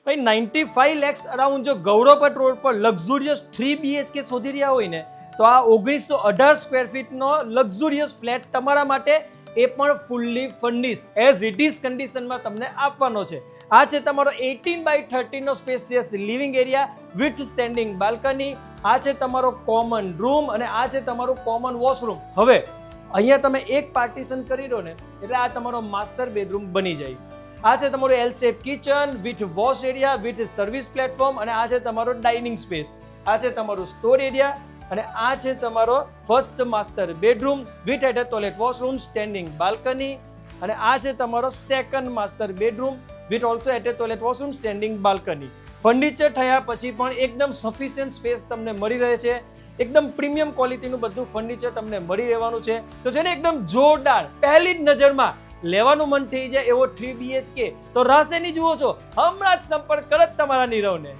ભાઈ 95 lakhs around જો ગૌરવપટ road પર લક્ઝુરિયસ 3 BHK શોધી રહ્યા હોય ને તો આ 1918 સ્ક્વેર ફીટનો લક્ઝુરિયસ ફ્લેટ તમારા માટે એ પણ fully furnish as it is કન્ડિશનમાં તમને આપવાનો છે. આ છે તમારો 18x30 નો spacious living area with standing balcony. આ છે તમારો કોમન રૂમ અને આ છે તમારું કોમન વોશરૂમ. હવે અહીંયા તમે એક પાર્ટીશન કરી દો ને એટલે આ તમારો માસ્ટર બેડરૂમ બની જાય. આ છે તમારું L shape kitchen with wash area with service platform અને આ છે તમારો ડાઇનિંગ સ્પેસ. આ છે તમારું સ્ટોર એરિયા અને આ છે તમારો first master bedroom with attach toilet washroom standing balcony અને આ છે તમારો second master bedroom with also attach toilet washroom standing balcony. Furniture થયા પછી પણ એકદમ સફિશિયન્ટ સ્પેસ તમને મળી રહે છે. એકદમ પ્રીમિયમ ક્વોલિટીનું બધું ફર્નિચર તમને મળી રહેવાનું છે. તો છે ને એકદમ જોરદાર પહેલી જ નજરમાં લેવાનું મન થઈ જાય એવો 3 BHK તો રાહ શેની જુઓ છો, હમણાં જ સંપર્ક કરો તમારા નીરવને.